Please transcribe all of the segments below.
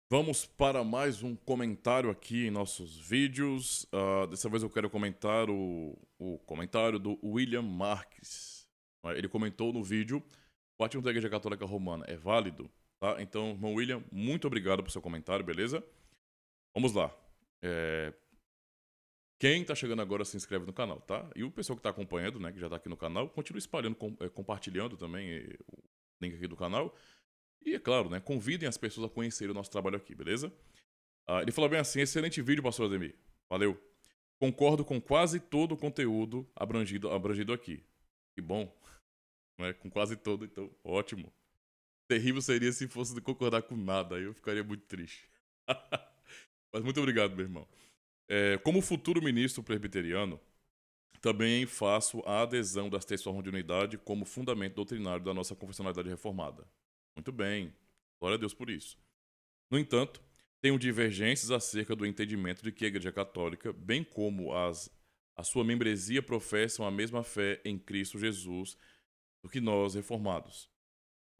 Vamos para mais um comentário aqui em nossos vídeos. Dessa vez eu quero comentar o comentário do William Marques. Ele comentou no vídeo: o batismo da Igreja Católica Romana é válido? Tá? Então, irmão William, muito obrigado por seu comentário, beleza? Vamos lá. É, Quem tá chegando agora se inscreve no canal, tá? E o pessoal que tá acompanhando, né, que já tá aqui no canal, continue espalhando, compartilhando também o link aqui do canal. E é claro, né, convidem as pessoas a conhecerem o nosso trabalho aqui, beleza? Ele falou bem assim: excelente vídeo, pastor Ademir. Valeu. Concordo com quase todo o conteúdo abrangido aqui. Que bom, né? Com quase todo, então, ótimo. Terrível seria se fosse concordar com nada, aí eu ficaria muito triste. Mas muito obrigado, meu irmão. Como futuro ministro presbiteriano, também faço a adesão das três formas de unidade como fundamento doutrinário da nossa confessionalidade reformada. Muito bem, glória a Deus por isso. No entanto, tenho divergências acerca do entendimento de que a Igreja Católica, bem como a sua membresia, professam a mesma fé em Cristo Jesus do que nós, reformados.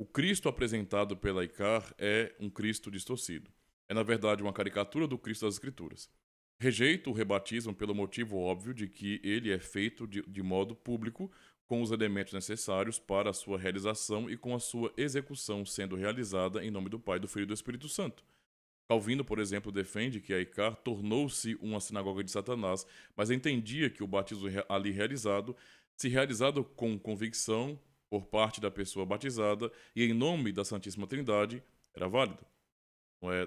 O Cristo apresentado pela ICAR é um Cristo distorcido. É, na verdade, uma caricatura do Cristo das Escrituras. Rejeito o rebatismo pelo motivo óbvio de que ele é feito de modo público, com os elementos necessários para a sua realização e com a sua execução sendo realizada em nome do Pai, do Filho e do Espírito Santo. Calvino, por exemplo, defende que a ICAR tornou-se uma sinagoga de Satanás, mas entendia que o batismo ali realizado, se realizado com convicção por parte da pessoa batizada e em nome da Santíssima Trindade, era válido.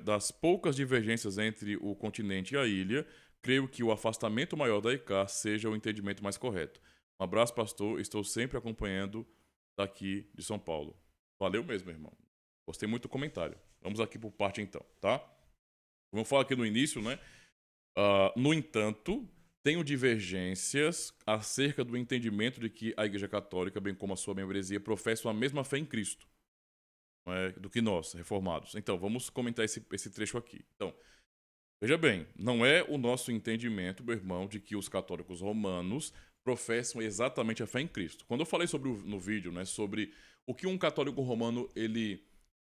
Das poucas divergências entre o continente e a ilha, creio que o afastamento maior da ICAR seja o entendimento mais correto. Um abraço, pastor. Estou sempre acompanhando daqui de São Paulo. Valeu mesmo, irmão. Gostei muito do comentário. Vamos aqui por parte então, tá? Como eu falo aqui no início, né? No entanto, tenho divergências acerca do entendimento de que a Igreja Católica, bem como a sua membresia, professam a mesma fé em Cristo, não é, do que nós, reformados. Então, vamos comentar esse trecho aqui. Então, veja bem, não é o nosso entendimento, meu irmão, de que os católicos romanos professam exatamente a fé em Cristo. Quando eu falei no vídeo, né, sobre o que um católico romano ele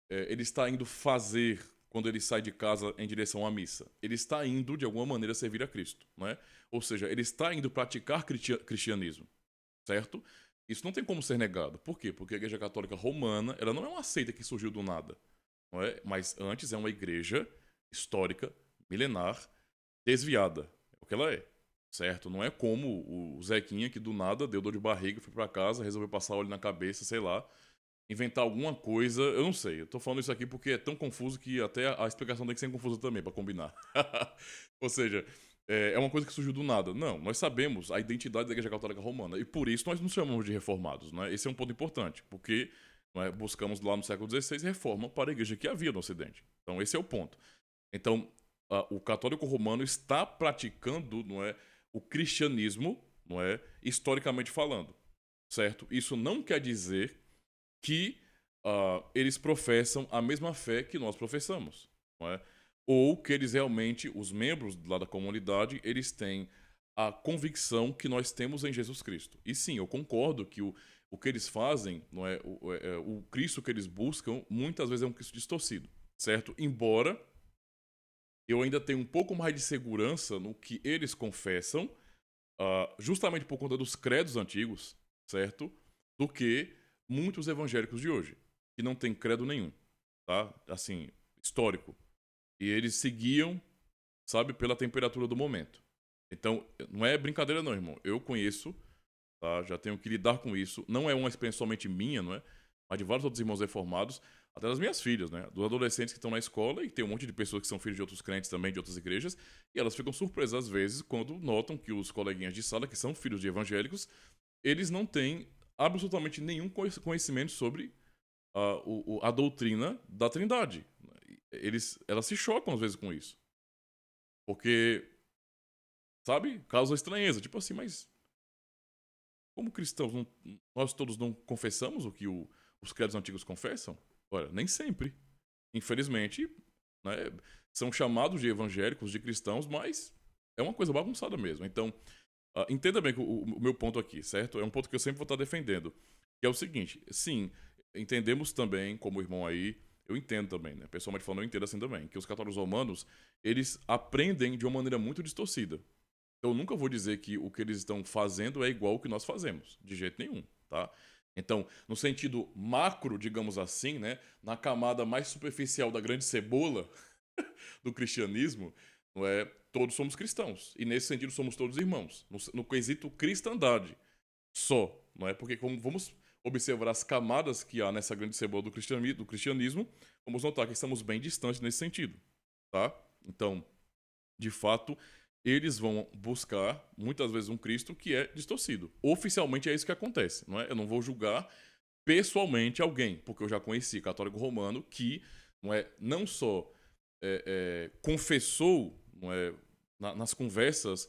está indo fazer quando ele sai de casa em direção à missa? Ele está indo, de alguma maneira, servir a Cristo, não é? Ou seja, ele está indo praticar cristianismo, certo? Isso não tem como ser negado. Por quê? Porque a Igreja Católica Romana, ela não é uma seita que surgiu do nada, não é? Mas antes é uma igreja histórica, milenar, desviada. É o que ela é, certo? Não é como o Zequinha que do nada deu dor de barriga, foi para casa, resolveu passar óleo na cabeça, sei lá, inventar alguma coisa, eu não sei. Eu tô falando isso aqui porque é tão confuso que até a explicação tem que ser confusa também, pra combinar. Ou seja, é uma coisa que surgiu do nada. Não, nós sabemos a identidade da Igreja Católica Romana e por isso nós nos chamamos de reformados, né? Esse é um ponto importante, porque buscamos lá no século XVI reforma para a igreja que havia no Ocidente. Então esse é o ponto. Então, o católico romano está praticando, não é, o cristianismo, não é, historicamente falando, certo? Isso não quer dizer que eles professam a mesma fé que nós professamos, não é? Ou que eles realmente, os membros lá da comunidade, eles têm a convicção que nós temos em Jesus Cristo. E sim, eu concordo que o que eles fazem, não é, o Cristo que eles buscam, muitas vezes é um Cristo distorcido, certo? Embora eu ainda tenha um pouco mais de segurança no que eles confessam, justamente por conta dos credos antigos, certo? Do que muitos evangélicos de hoje, que não têm credo nenhum, tá? Assim, histórico. E eles seguiam, sabe, pela temperatura do momento. Então, não é brincadeira não, irmão. Eu conheço, tá? Já tenho que lidar com isso. Não é uma experiência somente minha, não é? Mas de vários outros irmãos reformados, até das minhas filhas, né? Dos adolescentes que estão na escola e tem um monte de pessoas que são filhos de outros crentes também, de outras igrejas, e elas ficam surpresas às vezes quando notam que os coleguinhas de sala, que são filhos de evangélicos, eles não têm absolutamente nenhum conhecimento sobre a doutrina da Trindade. Elas se chocam às vezes com isso. Porque, sabe, causa estranheza. Tipo assim, mas como cristãos, nós todos não confessamos o que os credos antigos confessam? Olha, nem sempre. Infelizmente, né, são chamados de evangélicos, de cristãos, mas é uma coisa bagunçada mesmo. Então, entenda bem o meu ponto aqui, certo? É um ponto que eu sempre vou estar defendendo. Que é o seguinte: sim, entendemos também, como o irmão aí, Eu entendo também, né? Pessoalmente falando, eu entendo assim também, que os católicos romanos, eles aprendem de uma maneira muito distorcida. Eu nunca vou dizer que o que eles estão fazendo é igual ao que nós fazemos, de jeito nenhum, tá? Então, no sentido macro, digamos assim, né, na camada mais superficial da grande cebola do cristianismo, não é, todos somos cristãos. E nesse sentido somos todos irmãos, no quesito cristandade só, não é? Porque como vamos observar as camadas que há nessa grande cebola do cristianismo, vamos notar que estamos bem distantes nesse sentido, tá? Então, de fato, eles vão buscar, muitas vezes, um Cristo que é distorcido. Oficialmente é isso que acontece, não é? Eu não vou julgar pessoalmente alguém, porque eu já conheci católico romano que não só confessou, não é, nas conversas,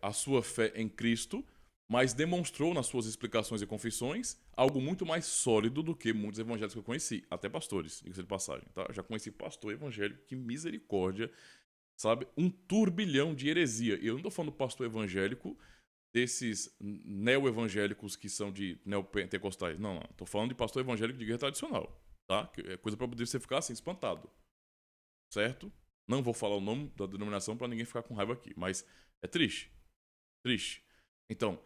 a sua fé em Cristo, mas demonstrou nas suas explicações e confissões algo muito mais sólido do que muitos evangélicos que eu conheci, até pastores, diga-se de passagem, tá? Eu já conheci pastor evangélico, que misericórdia, sabe? Um turbilhão de heresia. E eu não tô falando pastor evangélico desses neo-evangélicos que são de neopentecostais. Não, não. Tô falando de pastor evangélico de igreja tradicional, tá? Que é coisa pra poder você ficar assim, espantado. Certo? Não vou falar o nome da denominação pra ninguém ficar com raiva aqui, mas é triste. Triste. Então,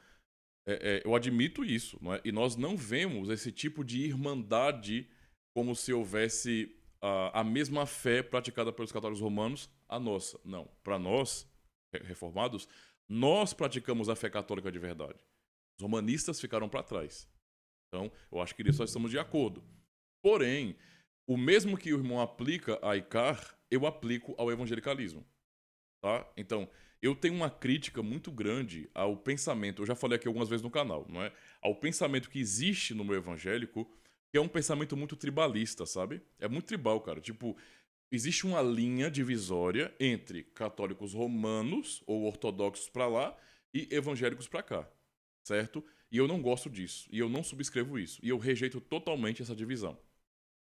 eu admito isso, não é? E nós não vemos esse tipo de irmandade como se houvesse a mesma fé praticada pelos católicos romanos, a nossa. Não. Para nós, reformados, nós praticamos a fé católica de verdade. Os romanistas ficaram para trás. Então, eu acho que nisso nós estamos de acordo. Porém, o mesmo que o irmão aplica a Icar, eu aplico ao evangelicalismo. Tá? Então, eu tenho uma crítica muito grande ao pensamento, eu já falei aqui algumas vezes no canal, não é? Ao pensamento que existe no meu evangélico, que é um pensamento muito tribalista, sabe? É muito tribal, cara. Tipo, existe uma linha divisória entre católicos romanos ou ortodoxos pra lá e evangélicos pra cá, certo? E eu não gosto disso, e eu não subscrevo isso, e eu rejeito totalmente essa divisão.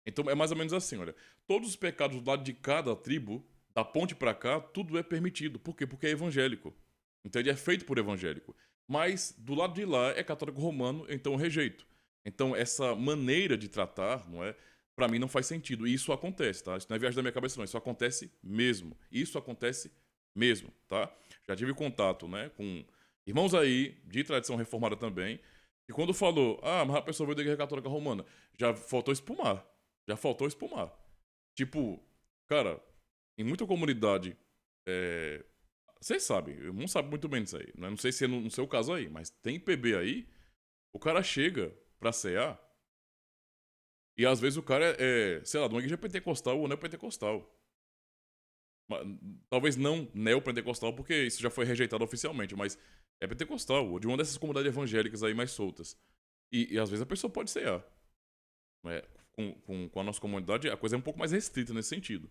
Então é mais ou menos assim, olha. Todos os pecados do lado de cada tribo, da ponte pra cá, tudo é permitido. Por quê? Porque é evangélico. Então ele é feito por evangélico. Mas do lado de lá é católico romano, então eu rejeito. Então essa maneira de tratar, não é? Pra mim não faz sentido. E isso acontece, tá? Isso não é viagem da minha cabeça, não. Isso acontece mesmo. Isso acontece mesmo, tá? Já tive contato, né, com irmãos aí, de tradição reformada também, e quando falou, mas a pessoa veio da igreja católica romana, já faltou espumar. Já faltou espumar. Tipo, cara, em muita comunidade, vocês sabem, eu não sabe muito bem disso aí. Né? Não sei se é no seu caso aí, mas tem PB aí, o cara chega pra cear e às vezes o cara sei lá, de uma igreja pentecostal ou neopentecostal. Talvez não neopentecostal, porque isso já foi rejeitado oficialmente, mas é pentecostal, ou de uma dessas comunidades evangélicas aí mais soltas. E às vezes a pessoa pode cear. Né? Com a nossa comunidade, a coisa é um pouco mais restrita nesse sentido,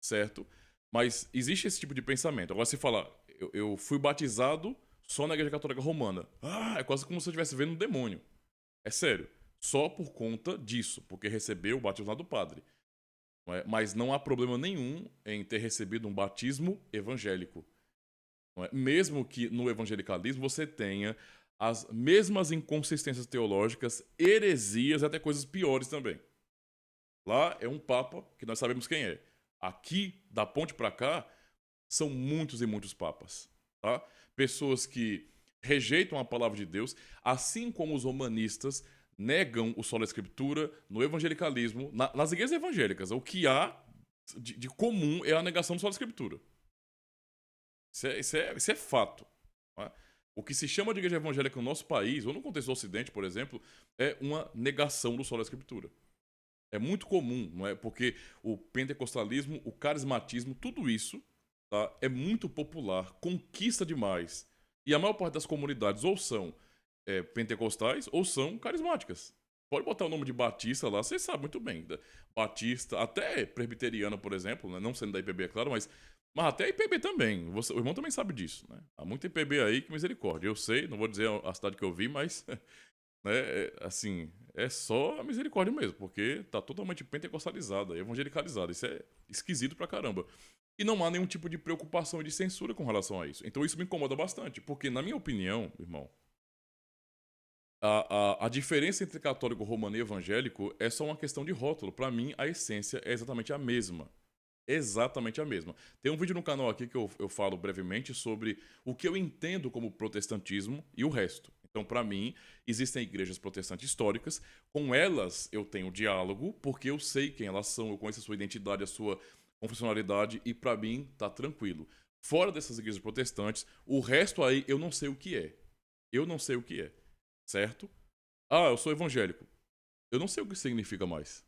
certo? Mas existe esse tipo de pensamento. Agora, se falar, eu fui batizado só na Igreja Católica Romana. É quase como se eu estivesse vendo um demônio. É sério. Só por conta disso, porque recebeu o batismo lá do padre. Não é? Mas não há problema nenhum em ter recebido um batismo evangélico. Não é? Mesmo que no evangelicalismo você tenha as mesmas inconsistências teológicas, heresias e até coisas piores também. Lá é um papa que nós sabemos quem é. Aqui, da ponte para cá, são muitos e muitos papas, tá? Pessoas que rejeitam a palavra de Deus, assim como os humanistas negam o solo da escritura no evangelicalismo, nas igrejas evangélicas. O que há de comum é a negação do solo da escritura. Isso é fato. Tá? O que se chama de igreja evangélica no nosso país, ou no contexto do Ocidente, por exemplo, é uma negação do solo da escritura. É muito comum, não é? Porque o pentecostalismo, o carismatismo, tudo isso, tá? É muito popular, conquista demais. E a maior parte das comunidades ou são pentecostais ou são carismáticas. Pode botar o nome de Batista lá, vocês sabem muito bem. Batista, até presbiteriana, por exemplo, né? Não sendo da IPB, é claro, mas até a IPB também. O irmão também sabe disso, né? Há muito IPB aí, que misericórdia. Eu sei, não vou dizer a cidade que eu vi, mas né, assim, é só a misericórdia mesmo, porque tá totalmente pentecostalizada, evangelicalizada. Isso é esquisito pra caramba. E não há nenhum tipo de preocupação e de censura com relação a isso. Então isso me incomoda bastante, porque, na minha opinião, irmão, A diferença entre católico romano e evangélico é só uma questão de rótulo. Para mim, a essência é exatamente a mesma. Exatamente a mesma. Tem um vídeo no canal aqui que eu falo brevemente sobre o que eu entendo como protestantismo e o resto. Então, para mim, existem igrejas protestantes históricas, com elas eu tenho diálogo, porque eu sei quem elas são, eu conheço a sua identidade, a sua confessionalidade, e para mim tá tranquilo. Fora dessas igrejas protestantes, o resto aí eu não sei o que é. Eu não sei o que é, certo? Ah, eu sou evangélico. Eu não sei o que significa mais.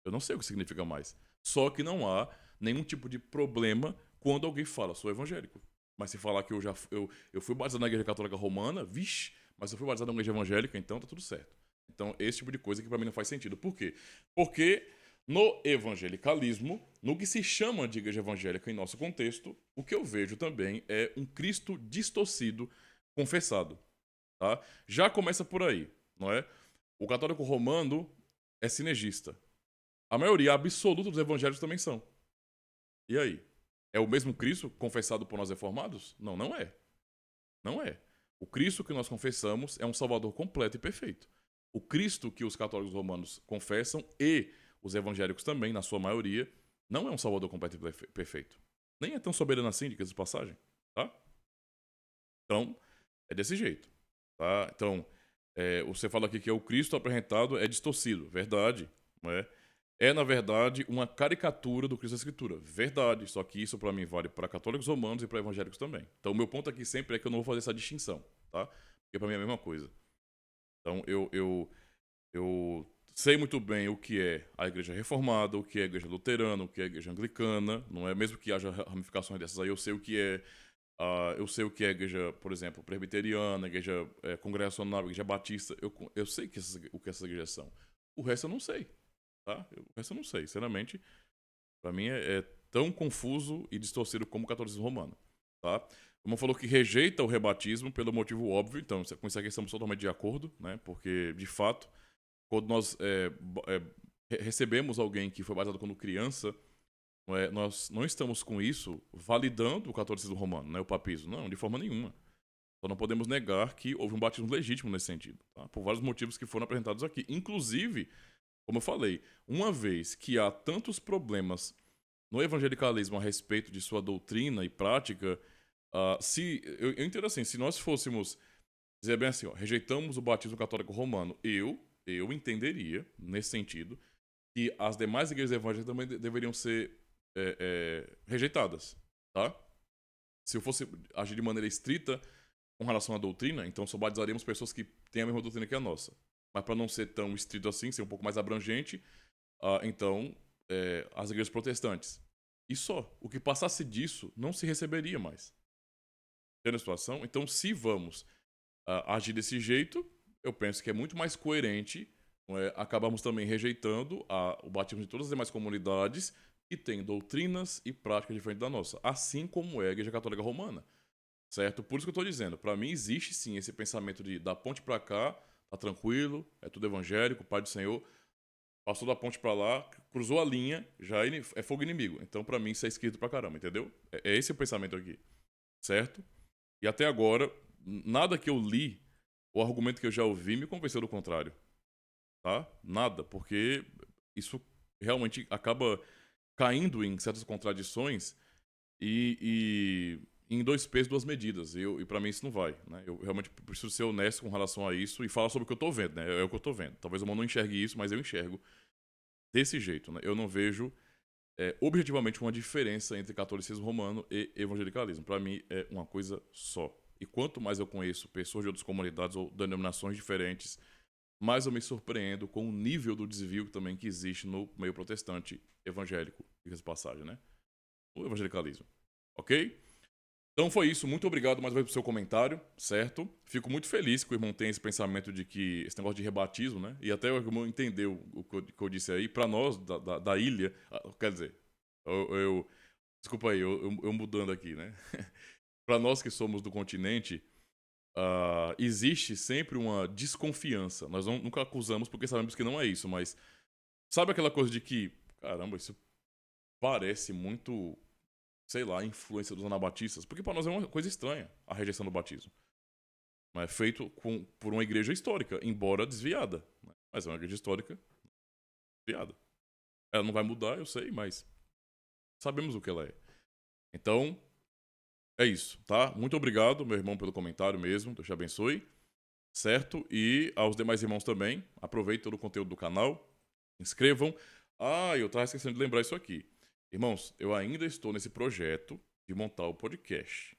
Eu não sei o que significa mais. Só que não há nenhum tipo de problema quando alguém fala, sou evangélico. Mas se falar que eu fui batizado na igreja católica romana, vixe, mas eu fui batizado na igreja evangélica, então tá tudo certo. Então, esse tipo de coisa que pra mim não faz sentido. Por quê? Porque no evangelicalismo, no que se chama de igreja evangélica em nosso contexto, o que eu vejo também é um Cristo distorcido, confessado. Tá? Já começa por aí, não é? O católico romano é sinergista. A maioria absoluta dos evangélicos também são. E aí? É o mesmo Cristo confessado por nós reformados? Não, não é. Não é. O Cristo que nós confessamos é um Salvador completo e perfeito. O Cristo que os católicos romanos confessam e os evangélicos também, na sua maioria, não é um Salvador completo e perfeito. Nem é tão soberano assim, diga-se de passagem. Tá? Então, é desse jeito. Tá? Então, você fala aqui que é o Cristo apresentado é distorcido. Verdade. Não é? É, na verdade, uma caricatura do Cristo da Escritura. Verdade, só que isso para mim vale para católicos romanos e para evangélicos também. Então, o meu ponto aqui sempre é que eu não vou fazer essa distinção, tá? Porque para mim é a mesma coisa. Então, eu sei muito bem o que é a igreja reformada, o que é a igreja luterana, o que é a igreja anglicana, não é? Mesmo que haja ramificações dessas aí, eu sei o que é. Eu sei o que é a igreja, por exemplo, presbiteriana, a igreja congregacional, a igreja batista. Eu sei o que essas igrejas são. O resto eu não sei, tá? O resto eu não sei. Sinceramente, pra mim é tão confuso e distorcido como o catolicismo romano, tá? Como falou que rejeita o rebatismo pelo motivo óbvio, então com isso aqui estamos totalmente de acordo, né? Porque, de fato, quando nós recebemos alguém que foi batizado quando criança, nós não estamos com isso validando o catolicismo romano, né? O papismo. Não, de forma nenhuma. Só não podemos negar que houve um batismo legítimo nesse sentido, tá? Por vários motivos que foram apresentados aqui. Inclusive, como eu falei, uma vez que há tantos problemas no evangelicalismo a respeito de sua doutrina e prática, se eu entendo assim, se nós fôssemos dizer bem assim, ó, rejeitamos o batismo católico romano, eu entenderia nesse sentido que as demais igrejas evangélicas também deveriam ser rejeitadas, tá? Se eu fosse agir de maneira estrita com relação à doutrina, então só batizaríamos pessoas que têm a mesma doutrina que a nossa. Mas para não ser tão estrito assim, ser um pouco mais abrangente, então as igrejas protestantes. E só. O que passasse disso não se receberia mais. Entende a situação? Então, se vamos agir desse jeito, eu penso que é muito mais coerente. Acabamos também rejeitando o batismo de todas as demais comunidades que têm doutrinas e práticas diferentes da nossa, assim como é a Igreja Católica Romana, certo? Por isso que eu estou dizendo, para mim existe sim esse pensamento de da ponte para cá, tá tranquilo, é tudo evangélico, Pai do Senhor, passou da ponte para lá, cruzou a linha, já é fogo inimigo. Então, para mim, isso é esquerdo pra caramba, entendeu? É esse o pensamento aqui, certo? E até agora, nada que eu li, o argumento que eu já ouvi, me convenceu do contrário, tá? Nada, porque isso realmente acaba caindo em certas contradições e em dois pesos, duas medidas. E para mim isso não vai, né? Eu realmente preciso ser honesto com relação a isso e falar sobre o que eu tô vendo, né? É o que eu tô vendo. Talvez o mundo não enxergue isso, mas eu enxergo desse jeito, né? Eu não vejo objetivamente uma diferença entre catolicismo romano e evangelicalismo. Para mim é uma coisa só. E quanto mais eu conheço pessoas de outras comunidades ou denominações diferentes, mais eu me surpreendo com o nível do desvio também que existe no meio protestante evangélico, diga-se de passagem, né? O evangelicalismo. Ok? Então foi isso. Muito obrigado mais uma vez pelo seu comentário, certo? Fico muito feliz que o irmão tenha esse pensamento de que esse negócio de rebatismo, né? E até o irmão entendeu o que eu disse aí. Para nós, da ilha, quer dizer, desculpa aí, eu mudando aqui, né? Para nós que somos do continente, existe sempre uma desconfiança. Nós nunca acusamos porque sabemos que não é isso, mas sabe aquela coisa de que, caramba, isso parece muito, sei lá, a influência dos anabatistas? Porque para nós é uma coisa estranha a rejeição do batismo. feito por uma igreja histórica, embora desviada. Né? Mas é uma igreja histórica desviada. Ela não vai mudar, eu sei, mas sabemos o que ela é. Então, é isso, tá? Muito obrigado, meu irmão, pelo comentário mesmo. Deus te abençoe. Certo? E aos demais irmãos também. Aproveitem todo o conteúdo do canal. Se inscrevam. Ah, eu tava esquecendo de lembrar isso aqui. Irmãos, eu ainda estou nesse projeto de montar o podcast.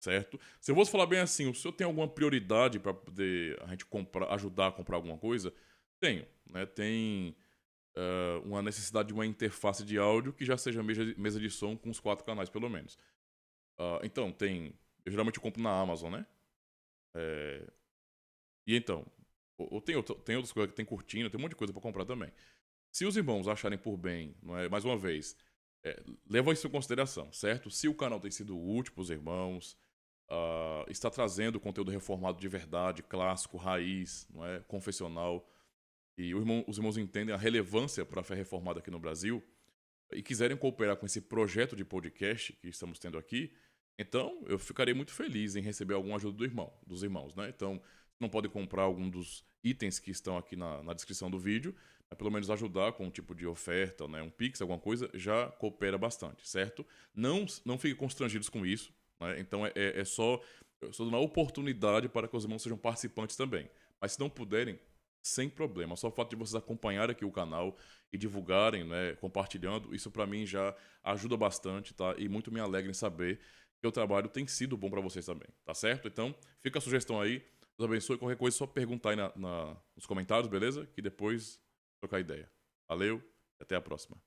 Certo? Se eu fosse falar bem assim, o senhor tem alguma prioridade para poder a gente comprar, ajudar a comprar alguma coisa? Tenho, né? Tem uma necessidade de uma interface de áudio que já seja mesa de som com os 4 canais, pelo menos. Então, tem. Eu geralmente compro na Amazon, né? E então, ou tem outras coisas que tem cortina, tem um monte de coisa para comprar também. Se os irmãos acharem por bem, não é, mais uma vez, levam isso em consideração, certo? Se o canal tem sido útil para os irmãos, está trazendo conteúdo reformado de verdade, clássico, raiz, não é, confessional, e os irmãos entendem a relevância para a fé reformada aqui no Brasil, e quiserem cooperar com esse projeto de podcast que estamos tendo aqui, então eu ficarei muito feliz em receber alguma ajuda dos irmãos, né? Então, não podem comprar algum dos itens que estão aqui na descrição do vídeo, mas pelo menos ajudar com um tipo de oferta, né? Um Pix, alguma coisa, já coopera bastante, certo? Não fiquem constrangidos com isso, né? Então é só, eu estou dando a oportunidade para que os irmãos sejam participantes também. Mas se não puderem, sem problema. Só o fato de vocês acompanharem aqui o canal e divulgarem, né, compartilhando, isso para mim já ajuda bastante, tá? E muito me alegra em saber que o trabalho tem sido bom para vocês também, tá certo? Então, fica a sugestão aí. Deus abençoe. Qualquer coisa, é só perguntar aí nos comentários, beleza? Que depois trocar ideia. Valeu e até a próxima.